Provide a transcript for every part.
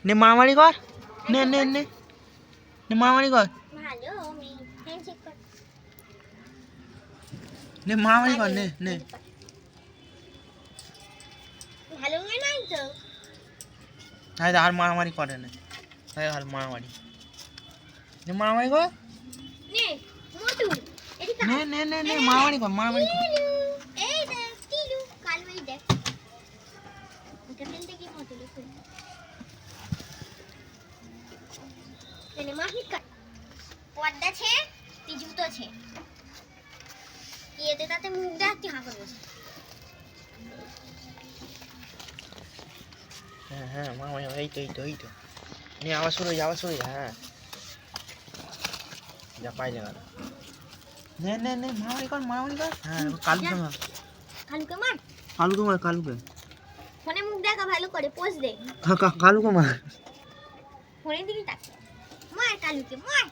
নে মারামারি কর, নে নে নে নে মারামারি কর, নে মারামারি কর, নে নে আর মারামারি করে না, আর মারামারি, নে মারামারি কর, নে নে নে নে মারামারি কর, মারামারি কর। পর্দা છે ती જૂતો છે એ તે તાતે મુખ દાખતી હા કરવો છે হ্যাঁ হ্যাঁ মারামারি, এই তো এই তো এই তো, নে আবার শুরু হয়ে, আবার শুরু হয়ে, হ্যাঁ যা পাই জায়গা, নে নে নে মারামারি কর, মারামারি কর, হ্যাঁ কালুকে মার, কালুকে মার কালুকে মার, কালুকে ফোনে মুখ দেখা ভালো করে পোজ দে কালুকে মার, ফোনে দিকে তাক মার কালুকে মার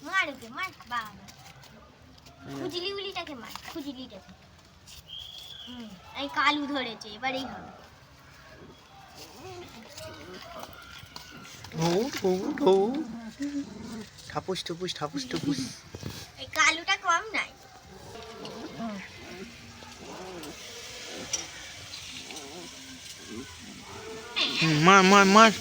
মার ওকে মার বাবা খুজলি উলিটাকে মার খুজলিটাকে এই কালু ধরেছে এবারেই হবে ঠাপুস ঠুপুস ঠাপুস ঠুপুস, এই কালুটা কম নাই মার মার মার।